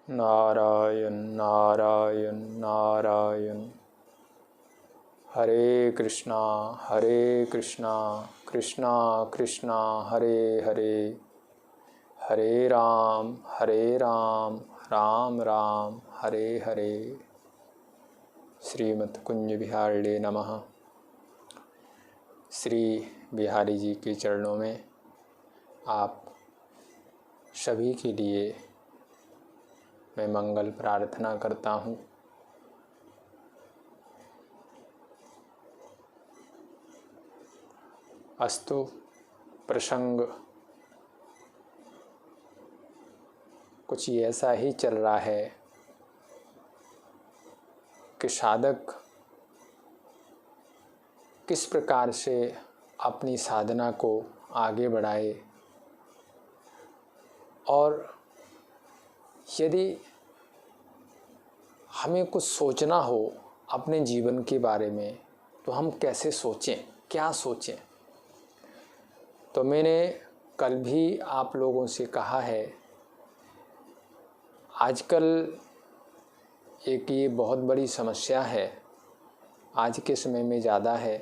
नारायण नारायण नारायण। हरे कृष्णा कृष्णा कृष्णा हरे हरे, हरे राम राम राम हरे हरे। श्रीमद् कुंज बिहारिणे नमः। श्री बिहारी जी के चरणों में आप सभी के लिए मैं मंगल प्रार्थना करता हूँ। अस्तु प्रसंग कुछ ऐसा ही चल रहा है कि साधक किस प्रकार से अपनी साधना को आगे बढ़ाए, और यदि हमें कुछ सोचना हो अपने जीवन के बारे में तो हम कैसे सोचें, क्या सोचें। तो मैंने कल भी आप लोगों से कहा है, आजकल एक ये बहुत बड़ी समस्या है, आज के समय में ज़्यादा है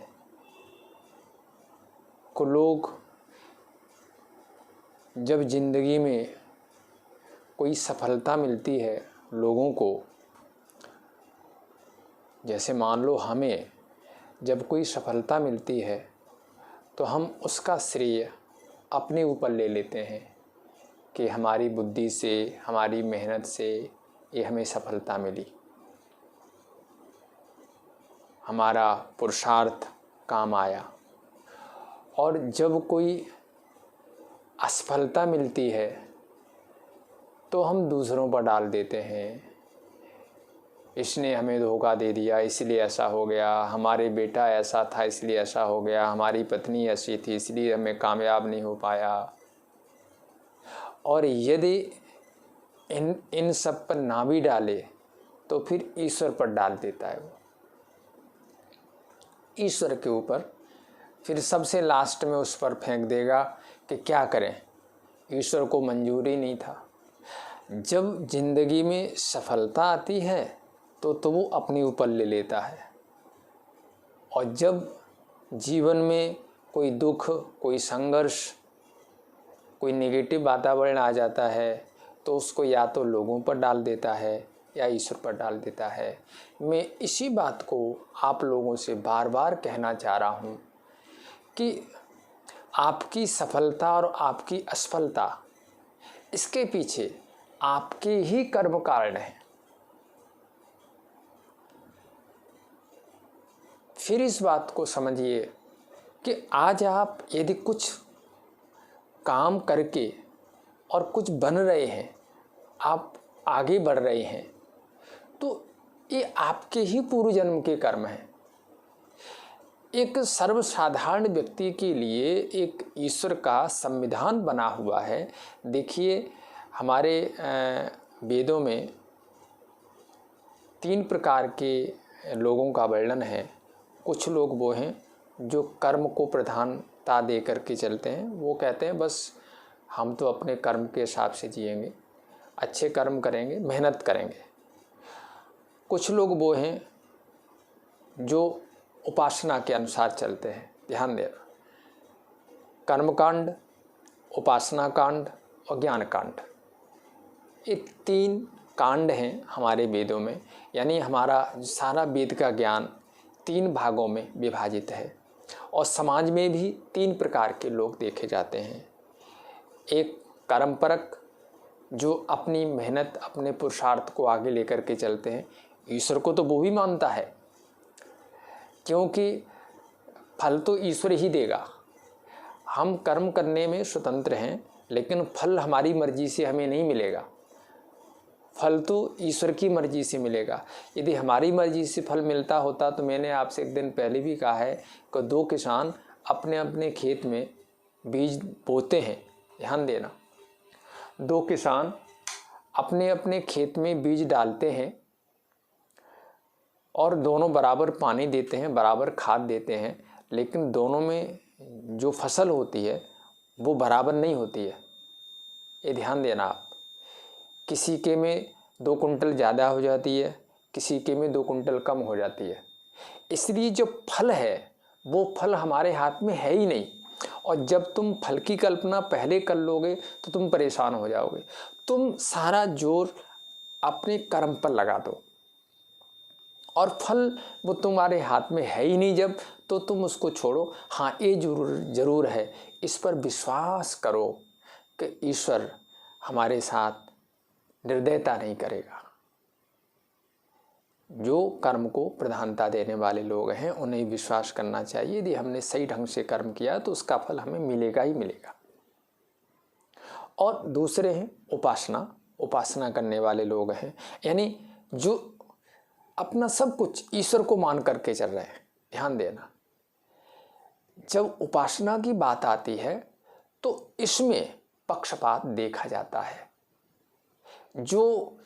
कि लोग जब ज़िंदगी में कोई सफलता मिलती है लोगों को, जैसे मान लो हमें जब कोई सफलता मिलती है तो हम उसका श्रेय अपने ऊपर ले लेते हैं कि हमारी बुद्धि से, हमारी मेहनत से ये हमें सफलता मिली, हमारा पुरुषार्थ काम आया। और जब कोई असफलता मिलती है तो हम दूसरों पर डाल देते हैं, इसने हमें धोखा दे दिया इसलिए ऐसा हो गया, हमारे बेटा ऐसा था इसलिए ऐसा हो गया, हमारी पत्नी ऐसी थी इसलिए हमें कामयाब नहीं हो पाया। और यदि इन सब पर ना भी डाले तो फिर ईश्वर पर डाल देता है वो, ईश्वर के ऊपर फिर सबसे लास्ट में उस पर फेंक देगा कि क्या करें, ईश्वर को मंजूर ही नहीं था। जब जिंदगी में सफलता आती है तो वो अपने ऊपर ले लेता है, और जब जीवन में कोई दुख, कोई संघर्ष, कोई नेगेटिव वातावरण आ जाता है तो उसको या तो लोगों पर डाल देता है या ईश्वर पर डाल देता है। मैं इसी बात को आप लोगों से बार बार कहना चाह रहा हूँ कि आपकी सफलता और आपकी असफलता, इसके पीछे आपके ही कर्म कारण हैं। फिर इस बात को समझिए कि आज आप यदि कुछ काम करके और कुछ बन रहे हैं, आप आगे बढ़ रहे हैं, तो ये आपके ही पूर्व जन्म के कर्म हैं। एक सर्वसाधारण व्यक्ति के लिए एक ईश्वर का संविधान बना हुआ है। देखिए, हमारे वेदों में 3 प्रकार के लोगों का वर्णन है। कुछ लोग वो हैं जो कर्म को प्रधानता दे करके चलते हैं, वो कहते हैं बस हम तो अपने कर्म के हिसाब से जिएंगे, अच्छे कर्म करेंगे, मेहनत करेंगे। कुछ लोग वो हैं जो उपासना के अनुसार चलते हैं। ध्यान देना, कर्मकांड, उपासना कांड और ज्ञान कांड, ये 3 कांड हैं हमारे वेदों में। यानी हमारा सारा वेद का ज्ञान 3 भागों में विभाजित है। और समाज में भी 3 प्रकार के लोग देखे जाते हैं। एक कर्मपरक, जो अपनी मेहनत, अपने पुरुषार्थ को आगे लेकर के चलते हैं। ईश्वर को तो वो भी मानता है, क्योंकि फल तो ईश्वर ही देगा। हम कर्म करने में स्वतंत्र हैं, लेकिन फल हमारी मर्जी से हमें नहीं मिलेगा, फल तो ईश्वर की मर्जी से मिलेगा। यदि हमारी मर्जी से फल मिलता होता तो मैंने आपसे एक दिन पहले भी कहा है कि 2 किसान अपने अपने खेत में बीज बोते हैं। ध्यान देना, 2 किसान अपने अपने खेत में बीज डालते हैं और दोनों बराबर पानी देते हैं, बराबर खाद देते हैं, लेकिन दोनों में जो फसल होती है वो बराबर नहीं होती है। ये ध्यान देना आप। किसी के में 2 कुंटल ज़्यादा हो जाती है, किसी के में 2 कुंटल कम हो जाती है। इसलिए जो फल है वो फल हमारे हाथ में है ही नहीं। और जब तुम फल की कल्पना पहले कर लोगे तो तुम परेशान हो जाओगे। तुम सारा जोर अपने कर्म पर लगा दो और फल वो तुम्हारे हाथ में है ही नहीं जब, तो तुम उसको छोड़ो। हाँ, ये जरूर है, इस पर विश्वास करो कि ईश्वर हमारे साथ निर्दयता नहीं करेगा। जो कर्म को प्रधानता देने वाले लोग हैं उन्हें विश्वास करना चाहिए, यदि हमने सही ढंग से कर्म किया तो उसका फल हमें मिलेगा ही मिलेगा। और दूसरे हैं उपासना करने वाले लोग हैं, यानी जो अपना सब कुछ ईश्वर को मान करके चल रहे हैं। ध्यान देना, जब उपासना की बात आती है तो इसमें पक्षपात देखा जाता है। जो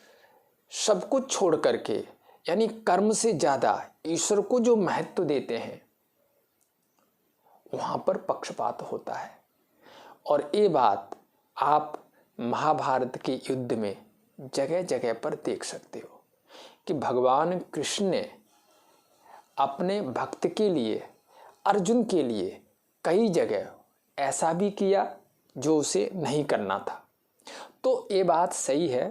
सब कुछ छोड़ करके, यानी कर्म से ज़्यादा ईश्वर को जो महत्व देते हैं, वहाँ पर पक्षपात होता है। और ये बात आप महाभारत के युद्ध में जगह जगह पर देख सकते हो कि भगवान कृष्ण ने अपने भक्त के लिए, अर्जुन के लिए कई जगह ऐसा भी किया जो उसे नहीं करना था। तो ये बात सही है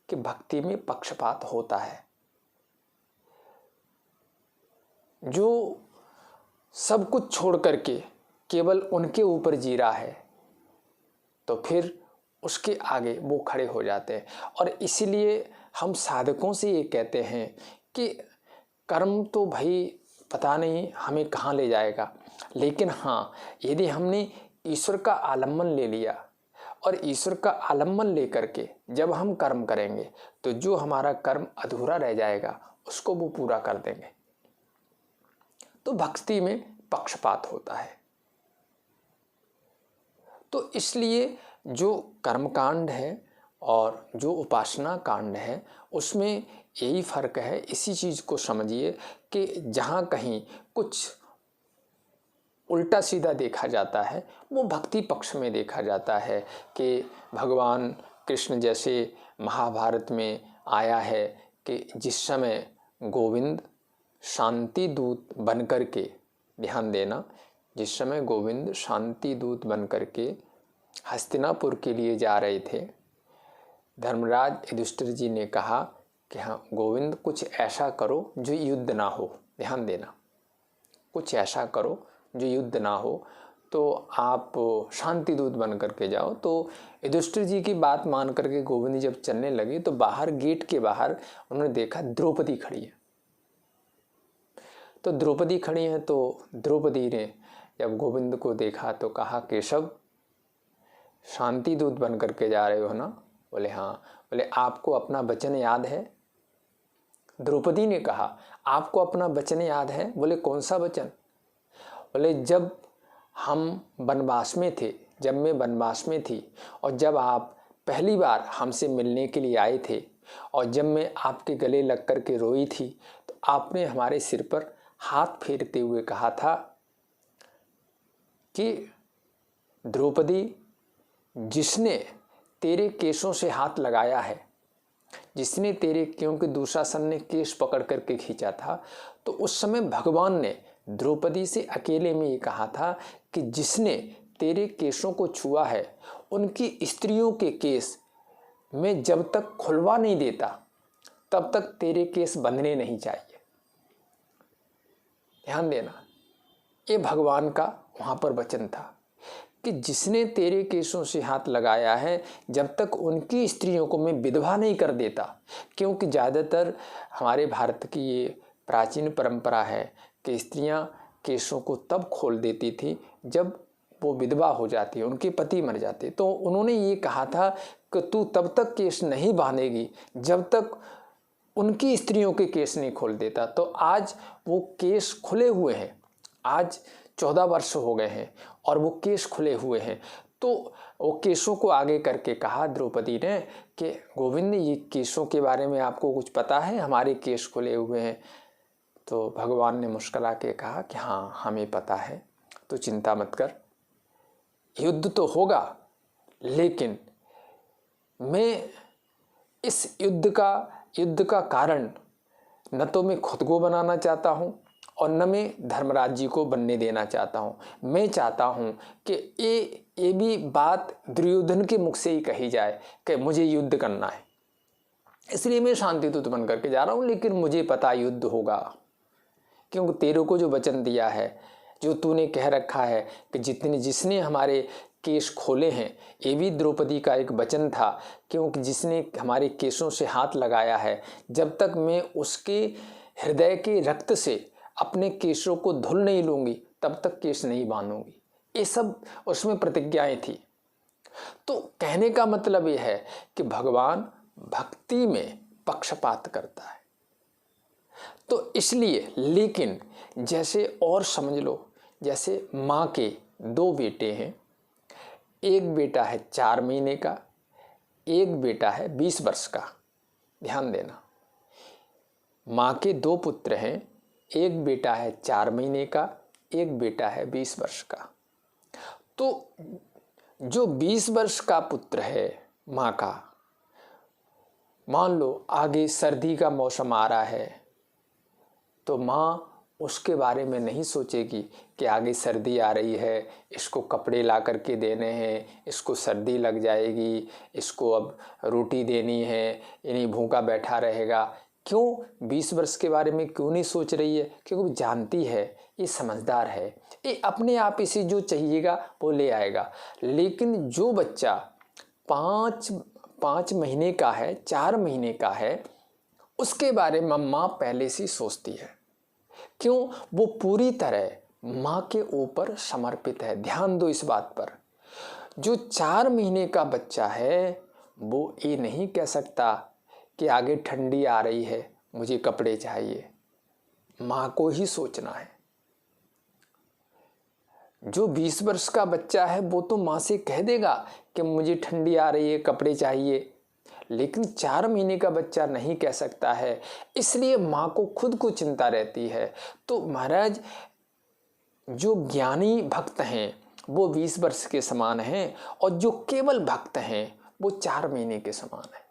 कि भक्ति में पक्षपात होता है। जो सब कुछ छोड़ करके केवल उनके ऊपर जी रहा है तो फिर उसके आगे वो खड़े हो जाते हैं। और इसीलिए हम साधकों से ये कहते हैं कि कर्म तो भाई पता नहीं हमें कहाँ ले जाएगा, लेकिन हाँ, यदि हमने ईश्वर का आलम्बन ले लिया और ईश्वर का आलम्बन लेकर के जब हम कर्म करेंगे तो जो हमारा कर्म अधूरा रह जाएगा उसको वो पूरा कर देंगे। तो भक्ति में पक्षपात होता है। तो इसलिए जो कर्मकांड है और जो उपासना कांड है उसमें यही फर्क है। इसी चीज़ को समझिए कि जहाँ कहीं कुछ उल्टा सीधा देखा जाता है वो भक्ति पक्ष में देखा जाता है कि भगवान कृष्ण जैसे महाभारत में आया है कि जिस समय गोविंद शांति दूत बनकर के, ध्यान देना, जिस समय गोविंद शांति दूत बनकर के हस्तिनापुर के लिए जा रहे थे, धर्मराज युधिष्ठिर जी ने कहा कि हाँ गोविंद, कुछ ऐसा करो जो युद्ध ना हो। ध्यान देना, कुछ ऐसा करो जो युद्ध ना हो, तो आप शांति दूत बन करके जाओ। तो युधिष्ठिर जी की बात मान करके गोविंद जब चलने लगे तो बाहर, गेट के बाहर उन्होंने देखा द्रौपदी खड़ी है। तो द्रौपदी खड़ी है तो द्रौपदी ने जब गोविंद को देखा तो कहा, केशव शांति दूत बन करके जा रहे हो ना? बोले हाँ। बोले आपको अपना वचन याद है? द्रौपदी ने कहा, आपको अपना वचन याद है? बोले कौन सा वचन? बोले जब हम वनवास में थे, जब मैं वनवास में थी और जब आप पहली बार हमसे मिलने के लिए आए थे और जब मैं आपके गले लग कर के रोई थी तो आपने हमारे सिर पर हाथ फेरते हुए कहा था कि द्रौपदी, जिसने तेरे केशों से हाथ लगाया है, जिसने तेरे, क्योंकि दुशासन ने केश पकड़ करके खींचा था, तो उस समय भगवान ने द्रौपदी से अकेले में ये कहा था कि जिसने तेरे केशों को छुआ है उनकी स्त्रियों के केस मैं जब तक खुलवा नहीं देता तब तक तेरे केस बंधने नहीं चाहिए। ध्यान देना, ये भगवान का वहाँ पर वचन था कि जिसने तेरे केशों से हाथ लगाया है जब तक उनकी स्त्रियों को मैं विधवा नहीं कर देता। क्योंकि ज़्यादातर हमारे भारत की ये प्राचीन परंपरा है कि स्त्रियां केशों को तब खोल देती थी जब वो विधवा हो जाती, उनके पति मर जाते। तो उन्होंने ये कहा था कि तू तब तक केश नहीं बांधेगी जब तक उनकी स्त्रियों के केस नहीं खोल देता। तो आज वो केस खुले हुए हैं, आज 14 वर्ष हो गए हैं और वो केस खुले हुए हैं। तो वो केसों को आगे करके कहा द्रौपदी ने कि गोविंद, ये केसों के बारे में आपको कुछ पता है? हमारे केस खुले हुए हैं। तो भगवान ने मुस्कुरा के कहा कि हाँ हमें पता है, तो चिंता मत कर, युद्ध तो होगा लेकिन मैं इस युद्ध का युद्ध का कारण न तो मैं खुद को बनाना चाहता हूँ और न मैं धर्मराज जी को बनने देना चाहता हूँ। मैं चाहता हूँ कि ये भी बात दुर्योधन के मुख से ही कही जाए कि मुझे युद्ध करना है, इसलिए मैं शांति दूत बन करके जा रहा हूँ, लेकिन मुझे पता युद्ध होगा, क्योंकि तेरे को जो वचन दिया है, जो तूने कह रखा है कि जिसने हमारे केश खोले हैं, ये भी द्रौपदी का एक वचन था, क्योंकि जिसने हमारे केशों से हाथ लगाया है, जब तक मैं उसके हृदय के रक्त से अपने केशों को धुल नहीं लूँगी तब तक केश नहीं बांधूंगी। ये सब उसमें प्रतिज्ञाएं थी। तो कहने का मतलब ये है कि भगवान भक्ति में पक्षपात करता है। तो इसलिए, लेकिन जैसे और समझ लो, जैसे माँ के 2 बेटे हैं, एक बेटा है 4 महीने का, एक बेटा है 20 वर्ष का। ध्यान देना, माँ के 2 पुत्र हैं, एक बेटा है 4 महीने का, एक बेटा है 20 वर्ष का। तो जो 20 वर्ष का पुत्र है माँ का, मान लो आगे सर्दी का मौसम आ रहा है, तो माँ उसके बारे में नहीं सोचेगी कि आगे सर्दी आ रही है, इसको कपड़े ला करके देने हैं, इसको सर्दी लग जाएगी, इसको अब रोटी देनी है, इन्हीं भूखा बैठा रहेगा। क्यों 20 वर्ष के बारे में क्यों नहीं सोच रही है? क्योंकि जानती है ये समझदार है, ये अपने आप इसे जो चाहिएगा वो ले आएगा। लेकिन जो बच्चा 5 महीने का है, 4 महीने का है, उसके बारे में माँ पहले से सोचती है। क्यों? वो पूरी तरह माँ के ऊपर समर्पित है। ध्यान दो इस बात पर। जो 4 महीने का बच्चा है वो ये नहीं कह सकता कि आगे ठंडी आ रही है, मुझे कपड़े चाहिए। माँ को ही सोचना है। जो 20 वर्ष का बच्चा है वो तो माँ से कह देगा कि मुझे ठंडी आ रही है, कपड़े चाहिए, लेकिन 4 महीने का बच्चा नहीं कह सकता है। इसलिए माँ को खुद को चिंता रहती है। तो महाराज, जो ज्ञानी भक्त हैं वो 20 वर्ष के समान हैं, और जो केवल भक्त हैं वो 4 महीने के समान हैं।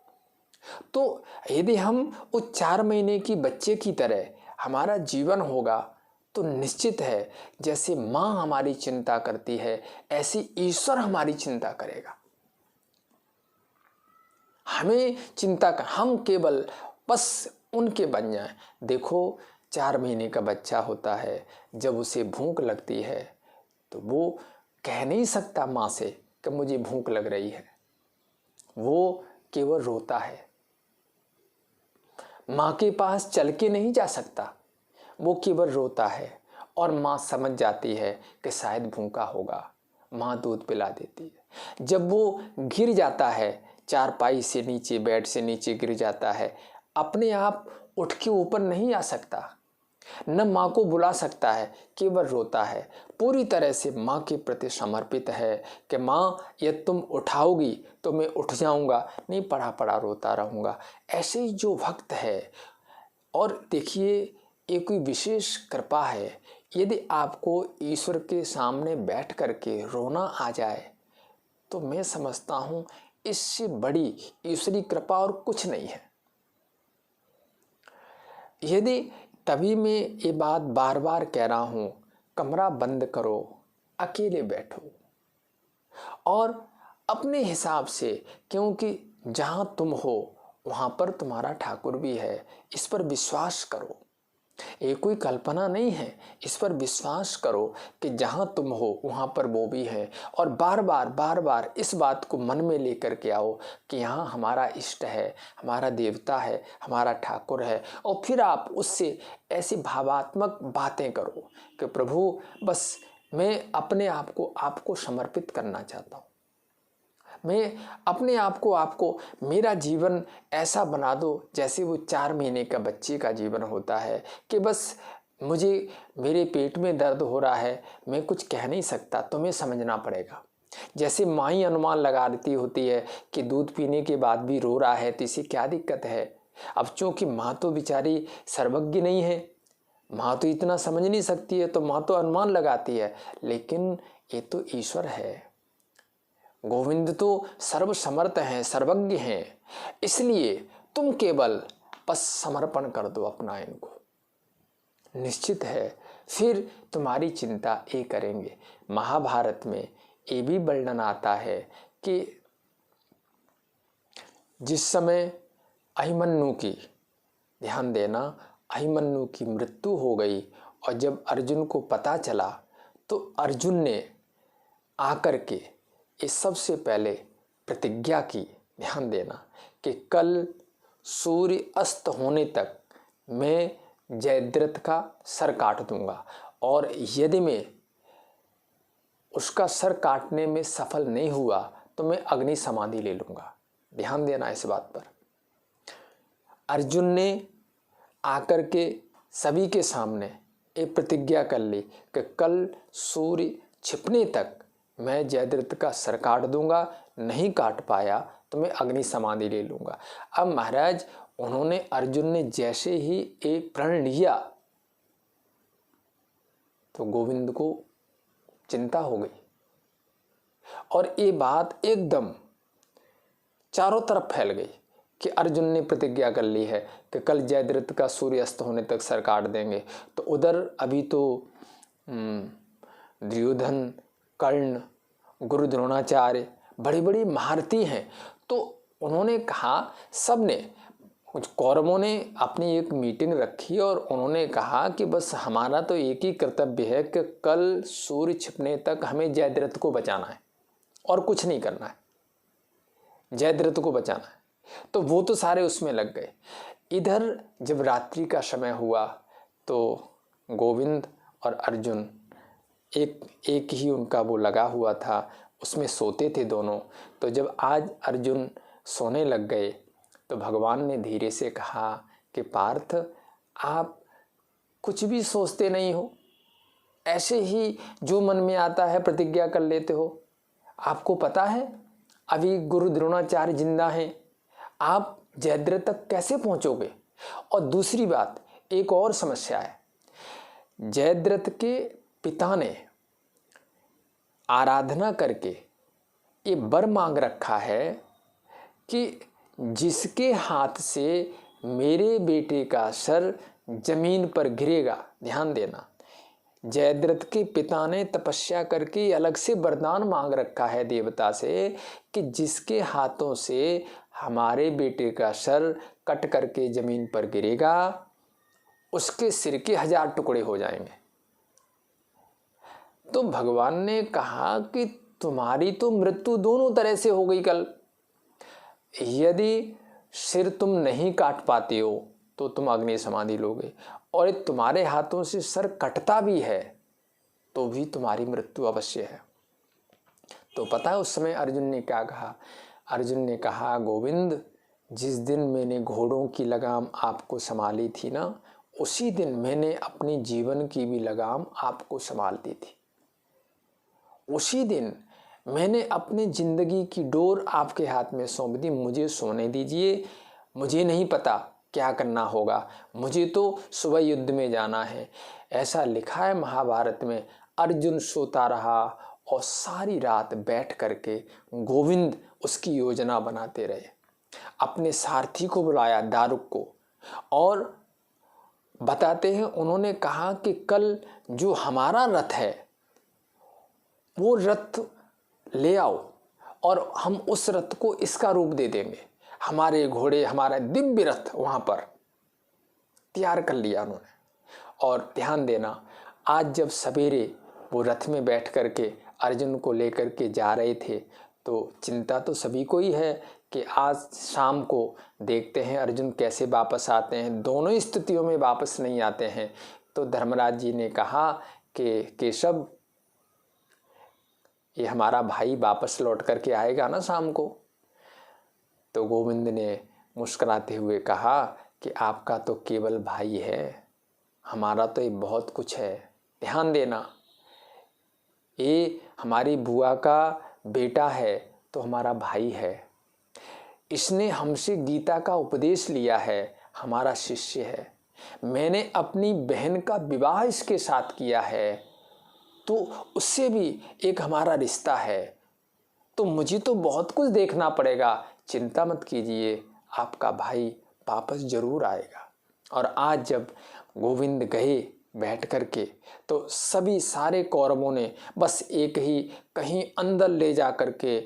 तो यदि हम उस 4 महीने की बच्चे की तरह हमारा जीवन होगा तो निश्चित है जैसे माँ हमारी चिंता करती है ऐसी ईश्वर हमारी चिंता करेगा। हमें चिंता कर, हम केवल बस उनके बन जाएं। देखो 4 महीने का बच्चा होता है, जब उसे भूख लगती है तो वो कह नहीं सकता माँ से कि मुझे भूख लग रही है, वो केवल रोता है। माँ के पास चल के नहीं जा सकता, वो केवल रोता है, और माँ समझ जाती है कि शायद भूखा होगा, माँ दूध पिला देती है। जब वो गिर जाता है, चारपाई से नीचे, बेड से नीचे गिर जाता है, अपने आप उठ के ऊपर नहीं आ सकता, न माँ को बुला सकता है, केवल रोता है। पूरी तरह से माँ के प्रति समर्पित है कि माँ ये तुम उठाओगी तो मैं उठ जाऊंगा, नहीं पड़ा पड़ा रोता रहूँगा। ऐसे ही जो भक्त है, और देखिए ये कोई विशेष कृपा है, यदि आपको ईश्वर के सामने बैठ करके रोना आ जाए तो मैं समझता हूँ इससे बड़ी ईश्वरी कृपा और कुछ नहीं है। यदि तभी मैं ये बात बार बार कह रहा हूँ, कमरा बंद करो, अकेले बैठो और अपने हिसाब से, क्योंकि जहाँ तुम हो वहाँ पर तुम्हारा ठाकुर भी है, इस पर विश्वास करो। ये कोई कल्पना नहीं है, इस पर विश्वास करो कि जहाँ तुम हो वहाँ पर वो भी है। और बार बार इस बात को मन में लेकर के आओ कि यहाँ हमारा इष्ट है, हमारा देवता है, हमारा ठाकुर है। और फिर आप उससे ऐसी भावात्मक बातें करो कि प्रभु बस मैं अपने आप को आपको समर्पित करना चाहता हूँ, मैं अपने आप को आपको, मेरा जीवन ऐसा बना दो जैसे वो 4 महीने का बच्चे का जीवन होता है कि बस मुझे, मेरे पेट में दर्द हो रहा है, मैं कुछ कह नहीं सकता, तुम्हें समझना पड़ेगा। जैसे माँ ही अनुमान लगा देती होती है कि दूध पीने के बाद भी रो रहा है तो इसे क्या दिक्कत है। अब चूँकि माँ तो बेचारी सर्वज्ञ नहीं है, माँ तो इतना समझ नहीं सकती है, तो माँ तो अनुमान लगाती है, लेकिन ये तो ईश्वर है। गोविंद तो सर्वसमर्थ हैं, सर्वज्ञ हैं। इसलिए तुम केवल बस समर्पण कर दो अपना इनको, निश्चित है फिर तुम्हारी चिंता ये करेंगे। महाभारत में ये भी वर्णन आता है कि जिस समय अभिमन्यु की, ध्यान देना, अभिमन्यु की मृत्यु हो गई और जब अर्जुन को पता चला तो अर्जुन ने आकर के ये सबसे पहले प्रतिज्ञा की, ध्यान देना, कि कल सूर्य अस्त होने तक मैं जयद्रथ का सर काट दूंगा और यदि मैं उसका सर काटने में सफल नहीं हुआ तो मैं अग्नि समाधि ले लूंगा। ध्यान देना इस बात पर। अर्जुन ने आकर के सभी के सामने एक प्रतिज्ञा कर ली कि कल सूर्य छिपने तक मैं जयद्रथ का सर काट दूंगा, नहीं काट पाया तो मैं अग्नि समाधि ले लूंगा। अब महाराज उन्होंने, अर्जुन ने जैसे ही एक प्रण लिया तो गोविंद को चिंता हो गई और ये बात एकदम चारों तरफ फैल गई कि अर्जुन ने प्रतिज्ञा कर ली है कि कल जयद्रथ का सूर्य अस्त होने तक सर काट देंगे। तो उधर अभी तो दुर्योधन, कर्ण, गुरु द्रोणाचार्य बड़ी बड़ी महारथी हैं। तो उन्होंने कहा, सब ने, कुछ कौरवों ने अपनी एक मीटिंग रखी और उन्होंने कहा कि बस हमारा तो एक ही कर्तव्य है कि कल सूर्य छिपने तक हमें जयद्रथ को बचाना है और कुछ नहीं करना है, जयद्रथ को बचाना है। तो वो तो सारे उसमें लग गए। इधर जब रात्रि का समय हुआ तो गोविंद और अर्जुन एक ही उनका वो लगा हुआ था, उसमें सोते थे दोनों। तो जब आज अर्जुन सोने लग गए तो भगवान ने धीरे से कहा कि पार्थ, आप कुछ भी सोचते नहीं हो, ऐसे ही जो मन में आता है प्रतिज्ञा कर लेते हो। आपको पता है अभी गुरु द्रोणाचार्य जिंदा हैं, आप जयद्रथ तक कैसे पहुंचोगे? और दूसरी बात, एक और समस्या है, जयद्रथ के पिता ने आराधना करके ये वर मांग रखा है कि जिसके हाथ से मेरे बेटे का सर जमीन पर गिरेगा, ध्यान देना, जयद्रथ के पिता ने तपस्या करके अलग से वरदान मांग रखा है देवता से कि जिसके हाथों से हमारे बेटे का सर कट करके जमीन पर गिरेगा उसके सिर के 1000 टुकड़े हो जाएंगे। तो भगवान ने कहा कि तुम्हारी तो मृत्यु दोनों तरह से हो गई कल, यदि सिर तुम नहीं काट पाते हो तो तुम अग्नि समाधि लोगे, और तुम्हारे हाथों से सर कटता भी है तो भी तुम्हारी मृत्यु अवश्य है। तो पता है उस समय अर्जुन ने क्या कहा? अर्जुन ने कहा, गोविंद, जिस दिन मैंने घोड़ों की लगाम आपको संभाली थी ना, उसी दिन मैंने अपनी जीवन की भी लगाम आपको संभाल दी थी। उसी दिन मैंने अपनी जिंदगी की डोर आपके हाथ में सौंप दी। मुझे सोने दीजिए, मुझे नहीं पता क्या करना होगा, मुझे तो सुबह युद्ध में जाना है। ऐसा लिखा है महाभारत में। अर्जुन सोता रहा और सारी रात बैठ करके गोविंद उसकी योजना बनाते रहे। अपने सारथी को बुलाया, दारुक को, और बताते हैं उन्होंने कहा कि कल जो हमारा रथ है वो रथ ले आओ और हम उस रथ को इसका रूप दे देंगे। हमारे घोड़े, हमारा दिव्य रथ वहां पर तैयार कर लिया उन्होंने। और ध्यान देना, आज जब सवेरे वो रथ में बैठ करके अर्जुन को लेकर के जा रहे थे तो चिंता तो सभी को ही है कि आज शाम को देखते हैं अर्जुन कैसे वापस आते हैं। दोनों स्थितियों में वापस नहीं आते हैं। तो धर्मराज जी ने कहा कि केशव, ये हमारा भाई वापस लौट करके आएगा ना शाम को? तो गोविंद ने मुस्कुराते हुए कहा कि आपका तो केवल भाई है, हमारा तो ये बहुत कुछ है। ध्यान देना, ये हमारी बुआ का बेटा है तो हमारा भाई है, इसने हमसे गीता का उपदेश लिया है, हमारा शिष्य है। मैंने अपनी बहन का विवाह इसके साथ किया है तो उससे भी एक हमारा रिश्ता है। तो मुझे तो बहुत कुछ देखना पड़ेगा। चिंता मत कीजिए, आपका भाई वापस जरूर आएगा। और आज जब गोविंद गए बैठ कर के, तो सभी सारे कौरवों ने बस एक ही कहीं अंदर ले जा कर के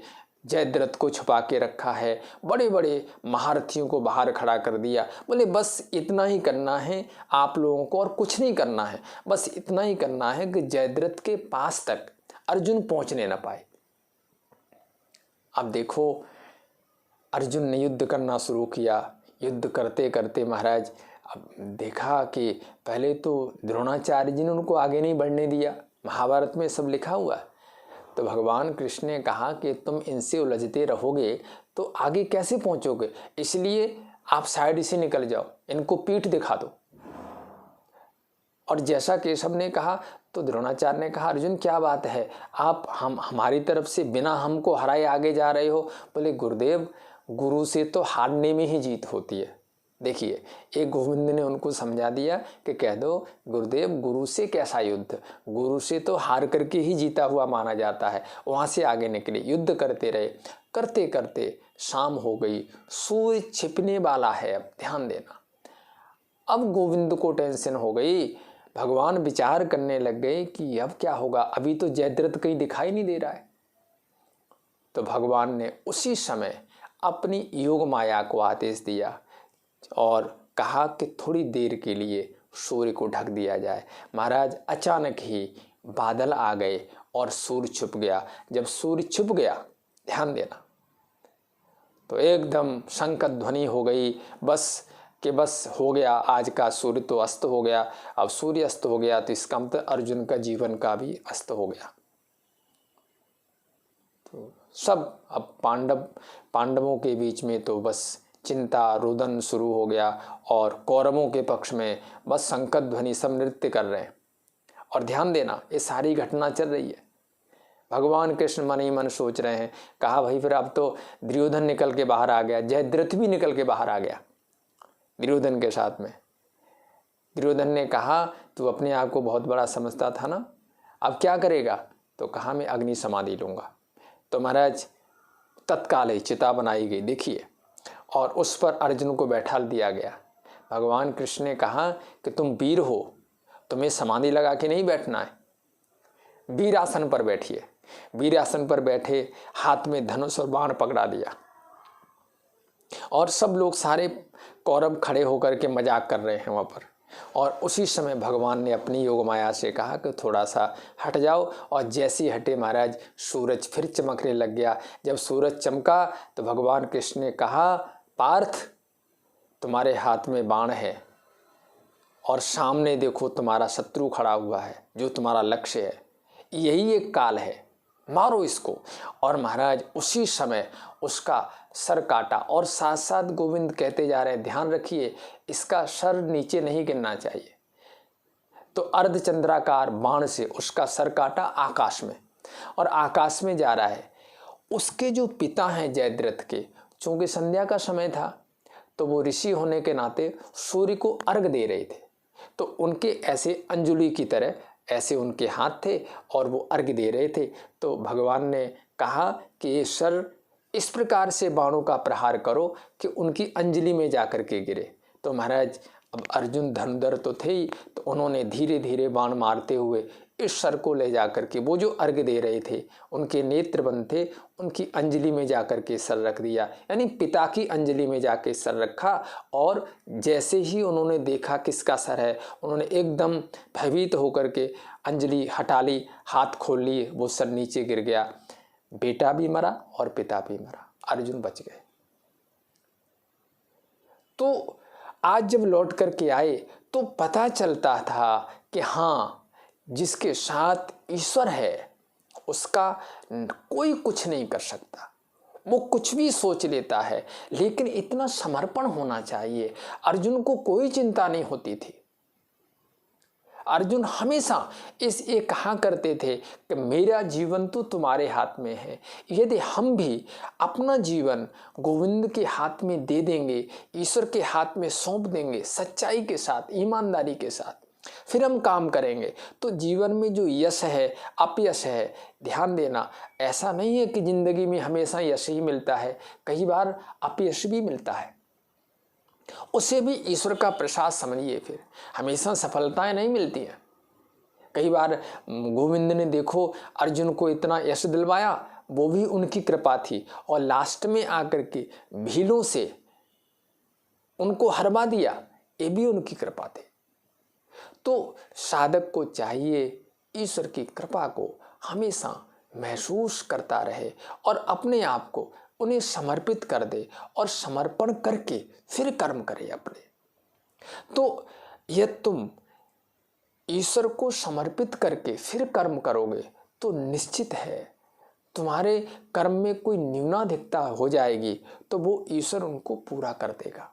जयद्रथ को छुपा के रखा है, बड़े बड़े महारथियों को बाहर खड़ा कर दिया। बोले बस इतना ही करना है आप लोगों को, और कुछ नहीं करना है, बस इतना ही करना है कि जयद्रथ के पास तक अर्जुन पहुंचने न पाए। अब देखो, अर्जुन ने युद्ध करना शुरू किया। युद्ध करते करते महाराज अब देखा कि पहले तो द्रोणाचार्य जी ने उनको आगे नहीं बढ़ने दिया, महाभारत में सब लिखा हुआ है। तो भगवान कृष्ण ने कहा कि तुम इनसे उलझते रहोगे तो आगे कैसे पहुंचोगे, इसलिए आप साइड से निकल जाओ, इनको पीठ दिखा दो। और जैसा केशव ने कहा तो द्रोणाचार्य ने कहा अर्जुन क्या बात है, आप हमारी तरफ से बिना हमको हराए आगे जा रहे हो। बोले गुरुदेव, गुरु से तो हारने में ही जीत होती है। देखिए, एक गोविंद ने उनको समझा दिया कि कह दो गुरुदेव, गुरु से कैसा युद्ध, गुरु से तो हार करके ही जीता हुआ माना जाता है। वहाँ से आगे निकले, युद्ध करते रहे। करते करते शाम हो गई, सूर्य छिपने वाला है। अब ध्यान देना, अब गोविंद को टेंशन हो गई। भगवान विचार करने लग गए कि अब क्या होगा, अभी तो जयद्रथ कहीं दिखाई नहीं दे रहा है। तो भगवान ने उसी समय अपनी योग माया को आदेश दिया और कहा कि थोड़ी देर के लिए सूर्य को ढक दिया जाए। महाराज अचानक ही बादल आ गए और सूर्य छुप गया। जब सूर्य छुप गया, ध्यान देना, तो एकदम शंख ध्वनि हो गई, बस कि बस हो गया, आज का सूर्य तो अस्त हो गया। अब सूर्य अस्त हो गया तो इसका मतलब अर्जुन का जीवन का भी अस्त हो गया। तो सब अब पांडवों के बीच में तो बस चिंता रुदन शुरू हो गया, और कौरवों के पक्ष में बस शंख ध्वनि, सब नृत्य कर रहे हैं। और ध्यान देना, ये सारी घटना चल रही है। भगवान कृष्ण मन ही मन सोच रहे हैं। कहा भाई फिर अब तो दुर्योधन निकल के बाहर आ गया, जयद्रथ भी निकल के बाहर आ गया दुर्योधन के साथ में। दुर्योधन ने कहा तू अपने आप को बहुत बड़ा समझता था ना, अब क्या करेगा? तो कहा मैं अग्नि समाधि लूंगा। तो महाराज तत्काल ही चिता बनाई गई, देखिए, और उस पर अर्जुन को बैठा दिया गया। भगवान कृष्ण ने कहा कि तुम वीर हो, तुम्हें समाधि लगा के नहीं बैठना है, वीर आसन पर बैठिए। वीर आसन पर बैठे, हाथ में धनुष और बाण पकड़ा दिया, और सब लोग सारे कौरव खड़े होकर के मजाक कर रहे हैं वहाँ पर। और उसी समय भगवान ने अपनी योग माया से कहा कि थोड़ा सा हट जाओ, और जैसे हटे महाराज सूरज फिर चमकने लग गया। जब सूरज चमका तो भगवान कृष्ण ने कहा पार्थ, तुम्हारे हाथ में बाण है और सामने देखो तुम्हारा शत्रु खड़ा हुआ है, जो तुम्हारा लक्ष्य है, यही एक काल है, मारो इसको। और महाराज उसी समय उसका सर काटा, और साथ साथ गोविंद कहते जा रहे हैं ध्यान रखिए, इसका सर नीचे नहीं गिरना चाहिए। तो अर्धचंद्राकार बाण से उसका सर काटा आकाश में, और आकाश में जा रहा है। उसके जो पिता हैं जयद्रथ के, चूंकि संध्या का समय था तो वो ऋषि होने के नाते सूर्य को अर्घ दे रहे थे, तो उनके ऐसे अंजुली की तरह ऐसे उनके हाथ थे और वो अर्घ दे रहे थे। तो भगवान ने कहा कि ये सर इस प्रकार से बाणों का प्रहार करो कि उनकी अंजलि में जाकर के गिरे। तो महाराज अब अर्जुन धनुधर तो थे ही, तो उन्होंने धीरे धीरे बाण मारते हुए इस सर को ले जाकर के, वो जो अर्घ दे रहे थे उनके नेत्र बंद थे, उनकी अंजलि में जाकर के सर रख दिया, यानी पिता की अंजलि में जाके सर रखा। और जैसे ही उन्होंने देखा किसका सर है, उन्होंने एकदम भयभीत होकर के अंजलि हटा ली, हाथ खोल लिए, वो सर नीचे गिर गया। बेटा भी मरा और पिता भी मरा, अर्जुन बच गए। तो आज जब लौट करके आए तो पता चलता था कि हाँ, जिसके साथ ईश्वर है उसका कोई कुछ नहीं कर सकता। वो कुछ भी सोच लेता है, लेकिन इतना समर्पण होना चाहिए। अर्जुन को कोई चिंता नहीं होती थी। अर्जुन हमेशा ये कहा करते थे कि मेरा जीवन तो तुम्हारे हाथ में है। यदि हम भी अपना जीवन गोविंद के हाथ में दे देंगे, ईश्वर के हाथ में सौंप देंगे, सच्चाई के साथ, ईमानदारी के साथ, फिर हम काम करेंगे, तो जीवन में जो यश है अपयश है, ध्यान देना, ऐसा नहीं है कि जिंदगी में हमेशा यश ही मिलता है, कई बार अपयश भी मिलता है। उसे भी ईश्वर का प्रसाद समझिए। फिर हमेशा सफलताएं नहीं मिलती हैं। कई बार गोविंद ने देखो अर्जुन को इतना यश दिलवाया, वो भी उनकी कृपा थी, और लास्ट में आकर के भीलों से उनको हरवा दिया, ये भी उनकी कृपा थी। तो साधक को चाहिए ईश्वर की कृपा को हमेशा महसूस करता रहे और अपने आप को उन्हें समर्पित कर दे, और समर्पण करके फिर कर्म करे अपने। तो यह तुम ईश्वर को समर्पित करके फिर कर्म करोगे तो निश्चित है तुम्हारे कर्म में कोई न्यूनाधिकता हो जाएगी तो वो ईश्वर उनको पूरा कर देगा।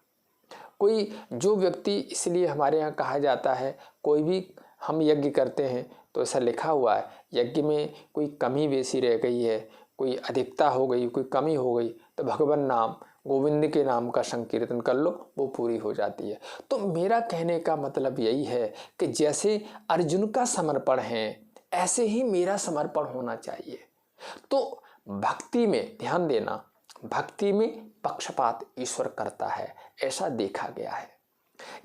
कोई जो व्यक्ति, इसलिए हमारे यहाँ कहा जाता है कोई भी हम यज्ञ करते हैं तो ऐसा लिखा हुआ है, यज्ञ में कोई कमी बेसी रह गई है, कोई अधिकता हो गई, कोई कमी हो गई, तो भगवान नाम गोविंद के नाम का संकीर्तन कर लो, वो पूरी हो जाती है। तो मेरा कहने का मतलब यही है कि जैसे अर्जुन का समर्पण है ऐसे ही मेरा समर्पण होना चाहिए। तो भक्ति में ध्यान देना, भक्ति में पक्षपात ईश्वर करता है, ऐसा देखा गया है।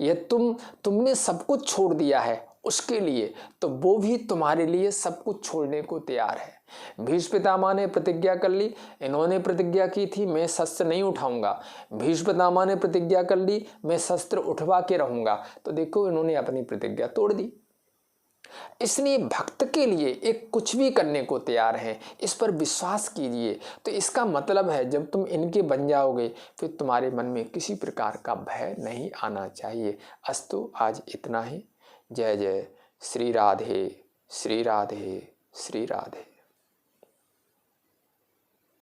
यह तुमने सब कुछ छोड़ दिया है उसके लिए, तो वो भी तुम्हारे लिए सब कुछ छोड़ने को तैयार है। भीष्म पितामह ने प्रतिज्ञा कर ली, इन्होंने प्रतिज्ञा की थी मैं शस्त्र नहीं उठाऊंगा, भीष्म पितामह ने प्रतिज्ञा कर ली मैं शस्त्र उठवा के रहूंगा, तो देखो इन्होंने अपनी प्रतिज्ञा तोड़ दी। इसलिए भक्त के लिए एक कुछ भी करने को तैयार है, इस पर विश्वास कीजिए। तो इसका मतलब है जब तुम इनके बन जाओगे फिर तुम्हारे मन में किसी प्रकार का भय नहीं आना चाहिए। अस्तु आज इतना ही। जय जय श्री राधे श्री राधे श्री राधे।